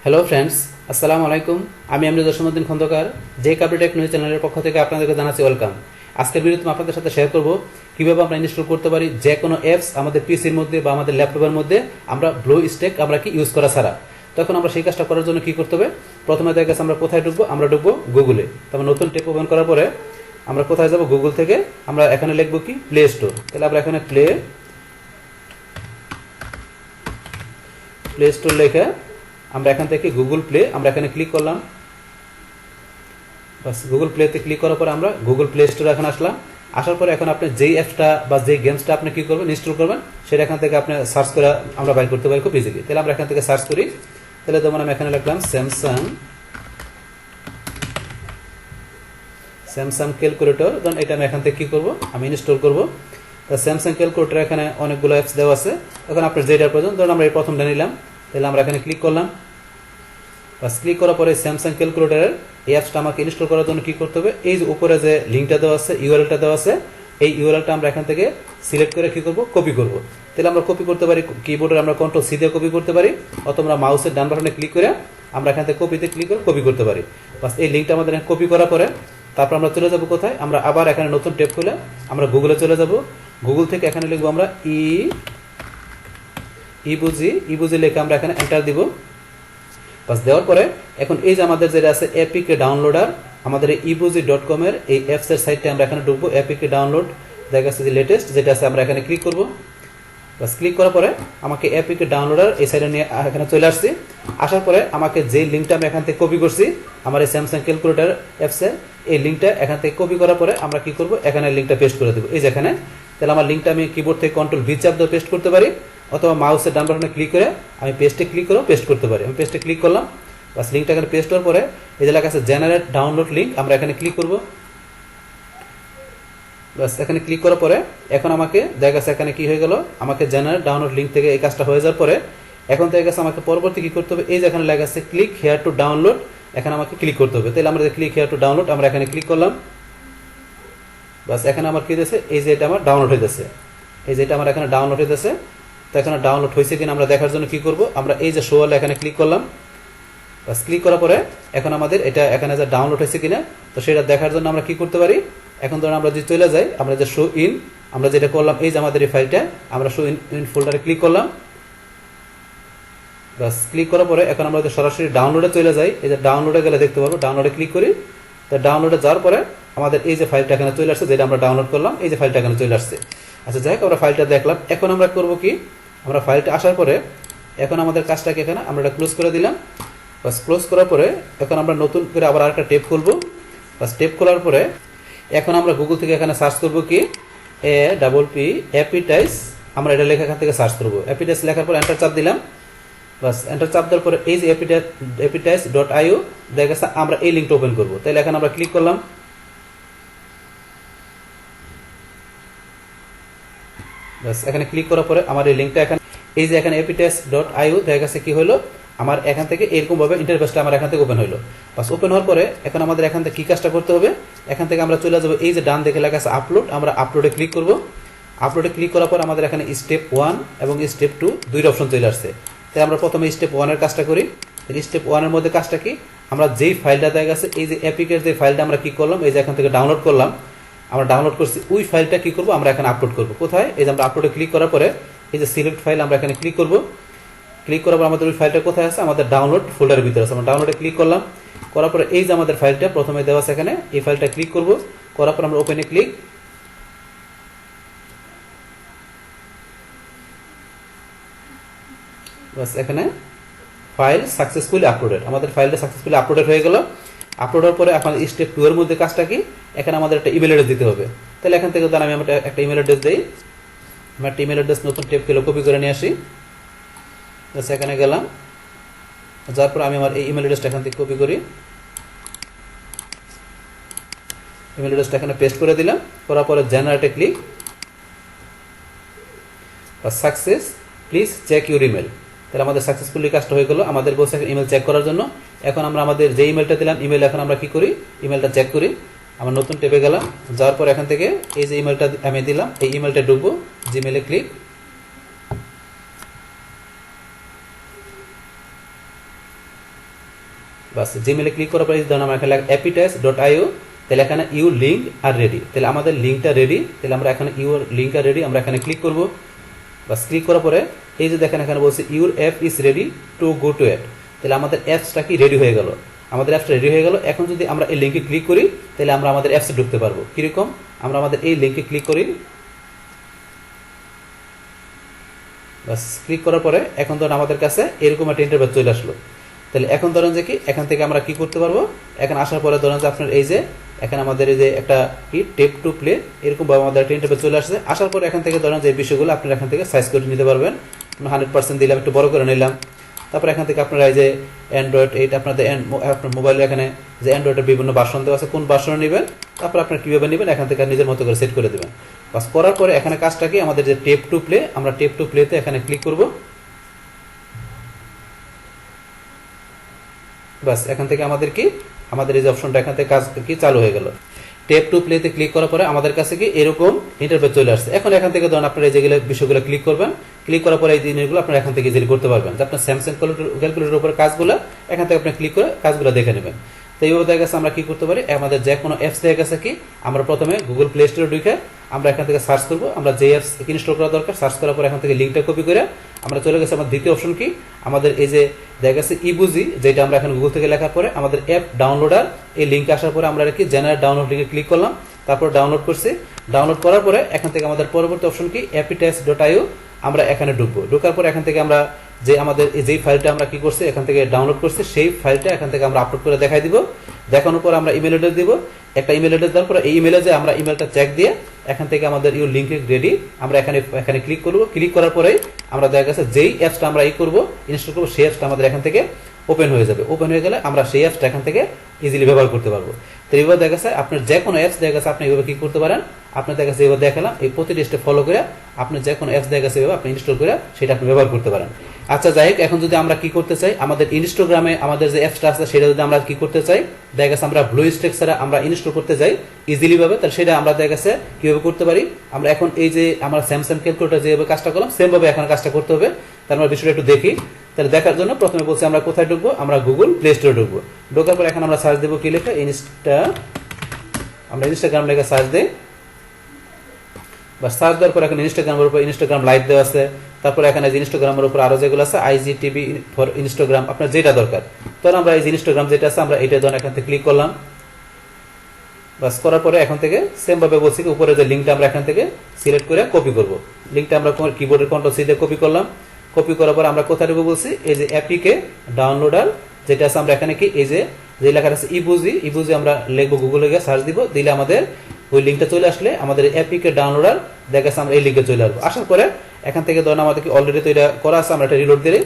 Hello friends, আসসালামু আলাইকুম। আমি জসীমউদ্দিন খন্দকার, যে কাপ্রিটেক নিউজ চ্যানেলের পক্ষ থেকে আপনাদেরকে জানাচ্ছি ওয়েলকাম। আজকের ভিডিওতে আমি আপনাদের সাথে শেয়ার করব কীভাবে আমরা ইনস্টল করতে পারি যে কোনো অ্যাপস আমাদের পিসির মধ্যে বা আমাদের ল্যাপটপের মধ্যে আমরা ব্লু স্ট্যাক আমরা কি ইউজ করা ছাড়া। তখন আমরা সেই কাজটা করার জন্য কি করতে হবে, প্রথমে দেখা গেছে আমরা কোথায় ঢুকবো, আমরা ঢুকবো গুগলে। তারপর নতুন ট্যাব ওপেন করার পরে আমরা কোথায় যাব, গুগল থেকে আমরা এখানে লিখবো কি প্লে স্টোর। তাহলে আমরা এখানে প্লে স্টোর লেখা আমরা এখান থেকে গুগল প্লে আমরা এখানে ক্লিক করলাম। বাস গুগল প্লেতে ক্লিক করার পরে আমরা গুগল প্লে স্টোরে এখানে আসলাম। আসার পরে এখন আপনি যেই অ্যাপসটা বা যেই গেমসটা আপনি কী করবেন, ইনস্টল করবেন, সেটা এখান থেকে আপনি সার্চ করে আমরা বাইর করতে পারি খুব ইজিলি। তাহলে আমরা এখান থেকে সার্চ করি। তাহলে যেমন আমি এখানে লিখলাম স্যামসাং ক্যালকুলেটর। দেন এটা আমি এখান থেকে কী করবো, আমি ইনস্টল করবো। তো স্যামসাং ক্যালকুলেটর এখানে অনেকগুলো অ্যাপস দেওয়া আছে। এখন আপনার যেটার প্রয়োজন, ধরুন আমরা এই প্রথমটা নিলাম। তাহলে আমরা এখানে ক্লিক করলাম। বাস ক্লিক করার পরে স্যামসাং ক্যালকুলেটরের এই অ্যাপসটা আমাকে ইনস্টল করার জন্য কী করতে হবে, এই যে উপরে যে লিঙ্কটা দেওয়া আছে, ইউআরএলটা দেওয়া আছে, এই ইউআরএলটা আমরা এখান থেকে সিলেক্ট করে কী করবো, কপি করবো। তাহলে আমরা কপি করতে পারি, কিবোর্ডের আমরা কন্ট্রোল সি দিয়ে কপি করতে পারি, অথবা আমরা মাউসের ডান বাটনে ক্লিক করে আমরা এখান থেকে কপিতে ক্লিক করে কপি করতে পারি। বাস এই লিঙ্কটা আমাদের কপি করার পরে তারপর আমরা চলে যাব কোথায়, আমরা আবার এখানে নতুন ট্যাব খুলে আমরা গুগলে চলে যাব। গুগল থেকে এখানে লিখবো আমরা ইবুজি লিখে আমরা এখানে এন্টার দিব। বাস দেওয়ার পরে এখন এই যে আমাদের যেটা আছে এপিকে ডাউনলোডার, আমাদের এই ibuzi.com এর এই অ্যাপসের সাইটে আমরা এখানে ঢুকবো। এপিকে ডাউনলোড দেখা যাচ্ছে যে লেটেস্ট যেটা আছে, আমরা এখানে ক্লিক করব। বাস ক্লিক করার পরে আমাকে এপিকে ডাউনলোডার এই সাইডে নিয়ে এখানে চলে আসছি। আসার পরে আমাকে যে লিঙ্কটা আমি এখান থেকে কপি করছি আমার এই স্যামসাং ক্যালকুলেটর অ্যাপসের, এই লিঙ্কটা এখান থেকে কপি করার পরে আমরা কি করব, এখানে লিঙ্কটা পেস্ট করে দেবো এই যেখানে। তাহলে আমার লিঙ্কটা আমি কিবোর্ড থেকে কন্ট্রোল ভি চাপ দিয়ে পেস্ট করতে পারি, অথবা মাউসের ডান বাটনে ক্লিক করে আমি পেস্টে ক্লিক করেও পেস্ট করতে পারি। আমি পেস্টে ক্লিক করলাম। বাস লিঙ্কটা এখানে পেস্ট হওয়ার পরে এই যে লেখা আছে জেনারেট ডাউনলোড লিঙ্ক, আমরা এখানে ক্লিক করব। বাস এখানে ক্লিক করার পরে এখন আমাকে দেখা গেছে এখানে কি হয়ে গেল, আমাকে জেনারেট ডাউনলোড লিঙ্ক থেকে এই কাজটা হয়ে যাওয়ার পরে এখন দেখা গেছে আমাকে পরবর্তী কি করতে হবে, এই যে এখানে লেখা আছে ক্লিক হেয়ার টু ডাউনলোড, এখানে আমাকে ক্লিক করতে হবে। তাহলে আমরা ক্লিক হেয়ার টু ডাউনলোড আমরা এখানে ক্লিক করলাম। বাস এখানে আমার কি দিয়েছে, এই যে এটা আমার ডাউনলোড হয়ে যাচ্ছে, এই যে এটা আমার এখানে ডাউনলোড হয়ে যাচ্ছে। তো এখানে ডাউনলোড হয়েছে কিনা আমরা দেখার জন্য কি করব, আমরা এই যে শো অল এখানে ক্লিক করলাম। বাস ক্লিক করার পরে এখন আমাদের এটা এখানে যে ডাউনলোড হয়েছে কিনা, তো সেটা দেখার জন্য আমরা কি করতে পারি, এখন ধরুন আমরা যদি চলে যাই, আমরা যে শো ইন আমরা যেটা করলাম, এই যে আমাদের এই ফাইলটা আমরা শো ইন ফোল্ডারে ক্লিক করলাম। বাস ক্লিক করার পরে এখন আমরা সরাসরি ডাউনলোডে চলে যাই। এই যে ডাউনলোডে গেলে দেখতে পাবো, ডাউনলোডে ক্লিক করি। তো ডাউনলোডে যাওয়ার পরে আমাদের এই যে ফাইলটা এখানে চলে আসছে, যেটা আমরা ডাউনলোড করলাম, এই যে ফাইলটা এখানে চলে আসছে। আচ্ছা যাই হোক, আমরা ফাইলটা দেখলাম। এখন আমরা করবো কি, আমরা ফাইলটা আসার পরে এখন আমাদের কাজটাকে এখানে আমরা এটা ক্লোজ করে দিলাম। বাস ক্লোজ করার পরে এখন আমরা নতুন করে আবার আরেকটা ট্যাব খুলবো। বাস ট্যাব খোলার পরে এখন আমরা গুগল থেকে এখানে সার্চ করবো কি অ্যাপিটাইজ, আমরা এটা লেখা এখান থেকে সার্চ করবো। অ্যাপিটাইজ লেখার পর এন্টার চাপ দিলাম। বাস এন্টার চাপ দেওয়ার পরে এই যে appetize.io দেখা গেছে আমরা এই লিঙ্কটা ওপেন করবো। তাহলে এখানে আমরা ক্লিক করলাম। বাস এখানে ক্লিক করার পরে আমার এই লিঙ্কটা এখানে এই যে এখানে appetize.io দেখা গেছে কি হলো, আমার এখান থেকে এরকম ভাবে ইন্টারফেসটা আমার এখান থেকে ওপেন হলো। বাস ওপেন হওয়ার পরে এখন আমাদের এখান থেকে কি কাজটা করতে হবে, এখান থেকে আমরা চলে যাবো এই যে ডান দিকে লেখা আছে আপলোড, আমরা আপলোডে ক্লিক করব। আপলোডে ক্লিক করার পর আমাদের এখানে স্টেপ 1 এবং স্টেপ 2 দুইটা অপশন চলে আসছে। তাই আমরা প্রথমে স্টেপ 1 এর কাজটা করি। স্টেপ 1 এর মধ্যে কাজটা কি, আমরা যেই ফাইলটা দেখা গেছে এই যে এপিকের যে ফাইলটা আমরা কি করলাম, এই যে এখান থেকে ডাউনলোড করলাম, আমরা ডাউনলোড করছি, ওই ফাইলটা কি করব, আমরা এখানে আপলোড করব। কোথায়, এই যে আমরা আপলোডে ক্লিক করার পরে এই যে সিলেক্ট ফাইল আমরা এখানে ক্লিক করব। ক্লিক করার পর আমাদের ওই ফাইলটা কোথায় আছে, আমাদের ডাউনলোড ফোল্ডারের ভিতরে আছে। আমরা ডাউনলোডে ক্লিক করলাম। করার পরে এই যে আমাদের ফাইলটা প্রথমে দেওয়া আছে এখানে, এই ফাইলটা ক্লিক করব। করার পর আমরা ওপেনে ক্লিক। বাস এখানে ফাইল সাকসেসফুলি আপলোডেড, আমাদের ফাইলটা সাকসেসফুলি আপলোডেড হয়ে গেল। আপলোড হওয়ার পরে এখন স্টেপ 2 এর মধ্যে কাজটা কি, এখানে আমাদের একটা ইমেল অ্যাড্রেস দিতে হবে। তাহলে এখান থেকে আমি একটা ইমেল অ্যাড্রেস দিই। আমরা একটা ইমেল অ্যাড্রেস নতুন ট্যাব খুলে কপি করে নিয়ে আসি। এখানে গেলাম, যার পর আমি আমার এই ইমেল অ্যাড্রেসটা এখান থেকে কপি করি, ইমেল অ্যাড্রেসটা এখানে পেস্ট করে দিলাম। করার পরে জেনারেটে click. Success, please check your email. তাহলে আমাদের সাকসেসফুলি কাজটা হয়ে গেল। আমাদের বলছে ইমেল চেক করার জন্য। এখন আমরা আমাদের যে ইমেলটা দিলাম, ইমেল এখন আমরা কি করি, ইমেলটা চেক করি। আমরা নতুন ট্যাবে গেলাম, যাওয়ার পর এখান থেকে এই যে ইমেলটা আমি দিলাম, এই ইমেলটা ঢুকবো, জিমেলে ক্লিক। বাস জিমেলে ক্লিক করার পরে ধরুন আমরা এখানে appytest.io, তাহলে এখানে ইউর লিঙ্ক আর রেডি, তাহলে আমাদের লিঙ্কটা রেডি, তাহলে আমরা এখানে ইউর লিঙ্ক আর রেডি আমরা এখানে ক্লিক করব। বাস ক্লিক করার পরে এই যে দেখেন এখানে বলছে your app is ready to go to it, তাহলে আমাদের অ্যাপসটা কি রেডি হয়ে গেল, আমাদের অ্যাপসটা রেডি হয়ে গেল। এখন যদি আমরা এই লিঙ্কে ক্লিক করি তাহলে আমরা আমাদের অ্যাপসে ঢুকতে পারবো। কিরকম, আমরা আমাদের এই লিঙ্কে ক্লিক করি, বাস ক্লিক করার পরে এখন ধরুন আমাদের কাছে এরকম একটা ইন্টারফেস চলে আসলো। তাহলে এখন ধরেন যে কি এখান থেকে আমরা কি করতে পারবো, এখন আসার পরে ধরেন যে আপনার এই যে এখানে আমাদের এই যে একটা কি টেপ টু প্লে এরকম ভাবে আমাদের একটা ইন্টারফেস চলে আসছে। আসার পরে এখান থেকে ধরেন যে বিষয়গুলো আপনারা এখান থেকে সাইজ করে নিতে পারবেন। 100% দিলাম, একটু বড় করে নিলাম। তারপর এখান থেকে আপনারা এই যে অ্যান্ড্রয়েড 8 আপনাদের আপনার মোবাইলে এখানে যে অ্যান্ড্রয়েডের বিভিন্ন ভার্সন দেওয়া আছে, কোন ভার্সনে নেবেন, তারপর আপনারা কীভাবে নেবেন এখান থেকে নিজের মতো করে সেট করে দেবেন। বাস করার পরে এখানে কাজটা কি, আমাদের যে টেপ টু প্লে, আমরা টেপ টু প্লেতে এখানে ক্লিক করব। বাস এখান থেকে আমাদের কি আমাদের এই যে অপশনটা এখান থেকে কাজ কি চালু হয়ে গেল। টেপ টু প্লেতে ক্লিক করার পরে আমাদের কাছে কি এরকম ইন্টারফেস চলে আসছে। এখন এখান থেকে ধরুন আপনারা এই যেগুলো বিষয়গুলো ক্লিক করবেন, ক্লিক করার পরে এই জিনিসগুলো আপনারা এখান থেকে ইজিলি করতে পারবেন। যে আপনার স্যামসাং ক্যালকুলেটরের উপর কাজগুলো এখান থেকে আপনি ক্লিক করে কাজগুলো দেখে নেবেন। তো এইভাবে দেখা গেছে আমরা কি করতে পারি, আমাদের যে কোনো অ্যাপস দেখা গেছে কি আমরা প্রথমে গুগল প্লে স্টোরে ঢুকে আমরা এখান থেকে সার্চ করবো, আমরা যে অ্যাপস ইনস্টল করা দরকার সার্চ করার পর এখান থেকে লিঙ্কটা কপি করে আমরা চলে গেছি আমার দ্বিতীয় অপশন কি, আমাদের এই যে দেখা গেছে ইবুজি, যেটা আমরা এখন গুগল থেকে লেখার পরে আমাদের অ্যাপ ডাউনলোডার, এই লিঙ্ক আসার পরে আমরা কি জেনারেল ডাউনলোড লিঙ্কে ক্লিক করলাম, তারপর ডাউনলোড করছি। ডাউনলোড করার পরে এখান থেকে আমাদের পরবর্তী অপশন কি appytest.io, আমরা এখানে ঢুকবো। ঢোকার পর এখান থেকে আমরা যে আমাদের যেই ফাইলটা আমরা কি করছি এখান থেকে ডাউনলোড করছি সেই ফাইলটা এখান থেকে আমরা আপলোড করে দেখাই দিব। দেখানোর পর আমরা ইমেল অ্যাড্রেস দিব, একটা ইমেল অ্যাড্রেস দেওয়ার পরে এই ইমেলে যে আমরা ইমেলটা চেক দিয়ে এখান থেকে আমাদের ইউর লিঙ্ক রেডি, আমরা এখানে ক্লিক করব। ক্লিক করার পরে আমরা দেখা গেছে যেই অ্যাপসটা আমরা ইনস্টল করবো সেই অ্যাপসটা আমাদের এখান থেকে ওপেন হয়ে যাবে। ওপেন হয়ে গেলে আমরা সেই অ্যাপসটা এখান থেকে ইজিলি ব্যবহার করতে পারবো। তো এইভাবে দেখা গেছে আপনার যে কোনো অ্যাপস দেখা গেছে আপনি এইভাবে কি করতে পারেন, আপনার দেখা গেছে এইভাবে দেখালাম, এই প্রতিটি স্টেপ ফলো করে আপনি যে কোনো অ্যাপস দেখা গেছে এইভাবে আপনি ইনস্টল করে সেটা আপনি ব্যবহার করতে পারেন। আচ্ছা যাই হোক, এখন যদি আমরা কি করতে চাই, আমাদের ইনস্টাগ্রামে আমাদের যে অ্যাপসটা আছে সেটা যদি আমরা কি করতে চাই, দেখা গেছে আমরা ব্লুস্ট্যাক্স ছাড়া আমরা ইনস্টল করতে চাই ইজিলি ভাবে, তাহলে সেটা আমরা দেখা গেছে কিভাবে করতে পারি। আমরা এখন এই যে আমরা স্যামসাং ক্যালকুলেটর যেভাবে কাজটা করলাম সেম ভাবে এখন কাজটা করতে হবে। তার আমরা বিষয়টা একটু দেখি। তাহলে দেখার জন্য প্রথমে বলছি আমরা কোথায় ঢুকবো, আমরা গুগল প্লে স্টোরে ঢুকবো। ঢোকার পর এখন আমরা সার্চ দেবো কি লেখা, আমরা ইনস্টাগ্রাম লেখা সার্চ দিই। বা সার্চ দেওয়ার পর এখন ইনস্টাগ্রামের উপর ইনস্টাগ্রাম লাইভ দেওয়া আছে, তারপর এখানে ইনস্টাগ্রামের উপর আরো যেগুলো আছে IGTV ফর ইনস্টাগ্রাম, আপনার যেটা দরকার। তখন আমরা এই ইনস্টাগ্রাম যেটা আছে আমরা এটা ধরুন এখান থেকে ক্লিক করলাম। বাস করার পরে এখন থেকে সেম ভাবে বলছি উপরে যে লিঙ্কটা আমরা এখান থেকে সিলেক্ট করে কপি করব। লিঙ্কটা আমরা কিবোর্ডের কন্ট্রোল সি দিয়ে কপি করলাম। কপি করার পর আমরা কোথায় দেবো বলছি, এই যে অ্যাপিকে ডাউনলোডার যেটা আছে আমরা এখানে কি এই যে লেখা আছে ইবুজি আমরা লিখবো, গুগলে গিয়ে সার্চ দিব, দিলে আমাদের ওই লিঙ্কটা চলে আসলে আমাদের অ্যাপিকে ডাউনলোডার দেখা গেছে আমরা এই লিঙ্কে চলে আসবো। আসার পরে এখান থেকে ধরুন আমাদের কি অলরেডি তো এটা করা আছে, আমরা এটা রিলোড দিই।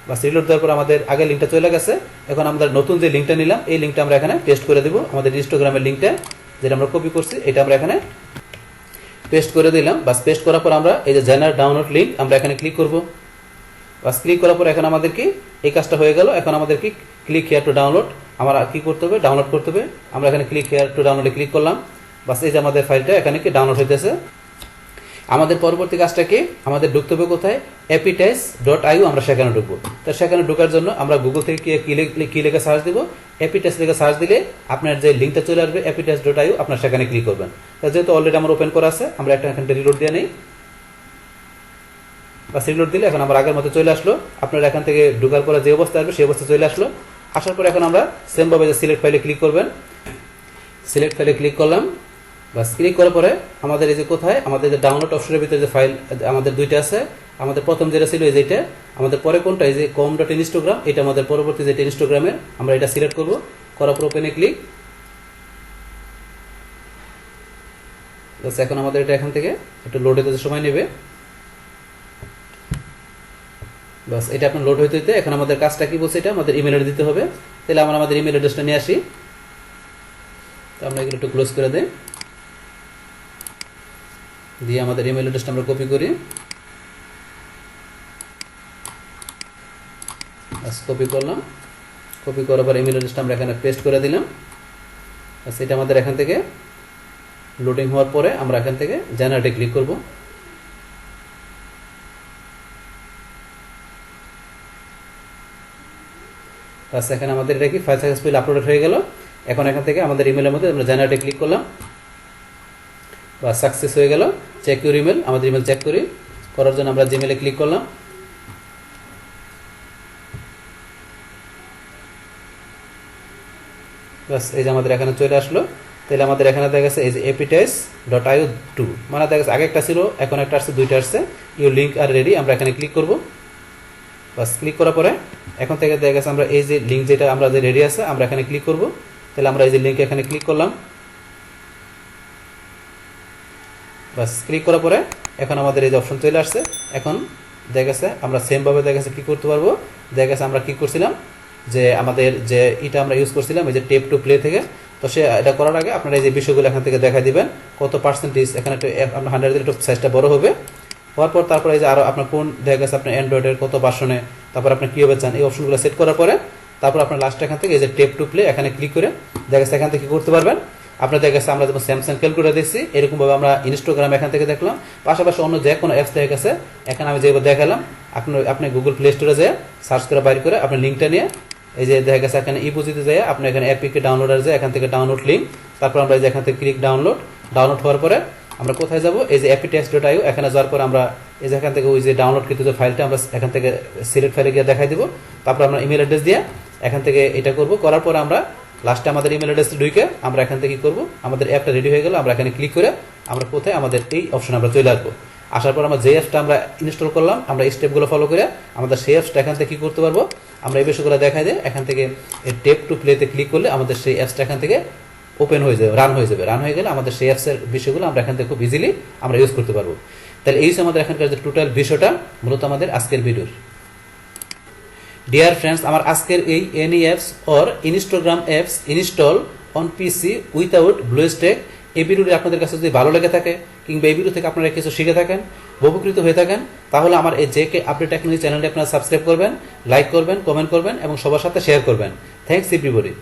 বাস রিলোড দেওয়ার পর আমাদের আগের লিঙ্কটা চলে গেছে। এখন আমরা নতুন যে লিঙ্কটা নিলাম এই লিঙ্কটা আমরা এখানে পেস্ট করে দিব, আমাদের ইনস্টাগ্রামের লিঙ্কটা যেটা আমরা কপি করছি এটা আমরা এখানে পেস্ট করে দিলাম। বাস পেস্ট করার পর আমরা এই যে জেনারেল ডাউনলোড লিঙ্ক আমরা এখানে ক্লিক করব। বাস ক্লিক করার পর এখন আমাদের কি এই কাজটা হয়ে গেল। এখন আমাদের কি ক্লিক হিয়ার টু ডাউনলোড, আমরা কি করতে হবে, ডাউনলোড করতে হবে। আমরা এখানে ক্লিক হিয়ার টু ডাউনলোডে ক্লিক করলাম। বাস এই যে আমাদের ফাইলটা এখানে কি ডাউনলোড হইতেছে। আমাদের পরবর্তী কাজটা কি, আমাদের ঢুকতে হবে কোথায়, appytest.io, আমরা সেখানে ঢুকবো। তো সেখানে ঢোকার জন্য আমরা গুগল থেকে কি লেখা সার্চ দিব, appytest লেখা সার্চ দিলে আপনার যে লিঙ্কটা চলে আসবে appytest.io, আপনার সেখানে ক্লিক করবেন। যেহেতু অলরেডি আমার ওপেন করা আছে আমরা একটা এখানে রিলোড দিয়ে নেই। বাস রিলোড দিলে এখন আমার আগের মতো চলে আসলো। আপনারা এখান থেকে ঢোকার পরে যে অবস্থা আসবে সেই অবস্থা চলে আসলো। আসার পরে এখন আমরা সেম ভাবে যে সিলেক্ট ফাইলে ক্লিক করবেন। সিলেক্ট ফাইলে ক্লিক করলাম। বাস ক্লিক করার পরে আমাদের এই যে কোথায় আমাদের যে ডাউনলোড অপশনের ভিতরে যে ফাইল আমাদের দুইটা আছে, আমাদের প্রথম যেটা ছিল এই যেটা, আমাদের পরে কোনটা এই যে com.instagram, এটা আমাদের পরবর্তী যেটা ইনস্টাগ্রামের, আমরা এটা সিলেক্ট করব। করার পর ওপেনে ক্লিক। বাস এখন আমাদের এটা এখান থেকে একটু লোড হতে সময় নেবে। বাস এটা আপনার লোড হইতে হইতে এখন আমাদের কাজটা কি বলছে, এটা আমাদের ইমেল অ্যাড্রেস দিতে হবে। তাহলে আমরা আমাদের ইমেল অ্যাড্রেসটা নিয়ে আসি। তো আমরা এগুলো একটু ক্লোজ করে দেই, দিয়ে আমাদের ইমেল অ্যাড্রেসটা আমরা কপি করি। বাস কপি করলাম। কপি করার পর ইমেল অ্যাড্রেসটা আমরা এখানে পেস্ট করে দিলাম। বাস এটা আমাদের এখান থেকে লোডিং হওয়ার পরে আমরা এখান থেকে জেনারেটে ক্লিক করব। বাস এখানে আমাদের এটা কি ফাইল সাকসেসফুলি আপলোডেড হয়ে গেল। এখন এখান থেকে আমাদের ইমেলের মধ্যে আমরা জেনারেটে ক্লিক করলাম, বা সাকসেস হয়ে গেল। চেক ইউর ইমেল, আমাদের ইমেল চেক করি, করার জন্য আমরা জিমেলে ক্লিক করলাম। বাস এই যে আমাদের এখানে চলে আসলো। তাহলে আমাদের এখানে দেখা গেছে এই যে appetize.io2, মানে দেখা গেছে আগে একটা ছিল, এখন একটা আসছে, দুইটা আসছে। ইউর লিঙ্ক আর রেডি, আমরা এখানে ক্লিক করব। বাস ক্লিক করার পরে এখন থেকে দেখা গেছে আমরা এই যে লিঙ্ক যেটা আমরা যে রেডি আছে আমরা এখানে ক্লিক করব। তাহলে আমরা এই যে লিঙ্কে এখানে ক্লিক করলাম। বাস ক্লিক করার পরে এখন আমাদের এই যে অপশন চলে আসছে। এখন দেখা গেছে আমরা সেমভাবে দেখা গেছে কী করতে পারবো। দেখা গেছে আমরা কী করছিলাম, যে আমাদের যে এটা আমরা ইউজ করছিলাম এই যে টেপ টু প্লে থেকে, তো সে এটা করার আগে আপনারা এই যে বিষয়গুলো এখান থেকে দেখা দিবেন, কত পার্সেন্টেজ এখানে একটু আপনার 100 একটু সাইজটা বড় হবে। হওয়ার পর তারপরে এই যে আরও আপনার কোন দেখা গেছে আপনার অ্যান্ড্রয়েডের কত ভার্সনে, তারপর আপনি কীভাবে চান এই অপশনগুলো সেট করার পরে তারপর আপনার লাস্ট এখান থেকে এই যে টেপ টু প্লে এখানে ক্লিক করে দেখা গেছে এখান থেকে কী করতে পারবেন। আপনার দেখা গেছে আমরা যেমন স্যামসাং ক্যালকুলেটর দেখছি, এরকমভাবে আমরা ইনস্টাগ্রাম এখান থেকে দেখলাম, পাশাপাশি অন্য যে কোনো অ্যাপস দেখা গেছে এখানে আমি যেভাবে দেখালাম, আপনি গুগল প্লে স্টোরে যেয়ে সার্চ করে বাইর করে আপনি লিঙ্কটা নিয়ে এই যে দেখা গেছে এখানে ইপুজিতে যায়, আপনি এখানে অ্যাপিকে ডাউনলোডার যায়, এখান থেকে ডাউনলোড লিঙ্ক, তারপর আমরা এই যে এখান থেকে ক্লিক ডাউনলোড হওয়ার পরে আমরা কোথায় যাব, এই যে appetize.io এখানে যাওয়ার পর আমরা এই যে এখান থেকে ওই যে ডাউনলোড কৃত যে ফাইলটা আমরা এখান থেকে সিলেক্ট ফাইলে গিয়ে দেখাই দিব। তারপর আমরা ইমেল অ্যাড্রেস দিয়ে এখান থেকে এটা করব, করার পর আমরা লাস্টে আমাদের ইমেল অ্যাড্রেস ঢুকে আমরা এখান থেকে কি করব, আমাদের অ্যাপটা রেডি হয়ে গেল, আমরা এখানে ক্লিক করে আমরা কোথায় আমাদের এই অপশনে আমরা চলে আসবো। আসার পর আমরা যে অ্যাপসটা আমরা ইনস্টল করলাম আমরা এই স্টেপগুলো ফলো করে আমাদের সেই অ্যাপসটা এখান থেকে কী করতে পারবো, আমরা এই বিষয়গুলো দেখাই দিয়ে এখান থেকে এই টেপ টু প্লেতে ক্লিক করলে আমাদের সেই অ্যাপসটা এখান থেকে ওপেন হয়ে যাবে, রান হয়ে যাবে। রান হয়ে গেলে আমাদের সেই অ্যাপসের বিষয়গুলো আমরা এখান থেকে খুব ইজিলি আমরা ইউজ করতে পারবো। তাহলে এই আমাদের এখানকার যে টোটাল বিষয়টা মূলত আমাদের আজকের ভিডিওর। ডিয়ার ফ্রেন্ডস, আমার আজকের এই any apps or Instagram apps install on PC without Bluestack এই ভিডিওটি আপনাদের কাছে যদি ভালো লেগে থাকে কিংবা এই ভিডিও থেকে আপনারা কিছু শিখে থাকেন, উপকৃত হয়ে থাকেন, তাহলে আমার এই জেকে আপডেট টেকনোলজি চ্যানেলটি আপনারা সাবস্ক্রাইব করবেন, লাইক করবেন, কমেন্ট করবেন এবং সবার সাথে শেয়ার করবেন। Thanks everybody.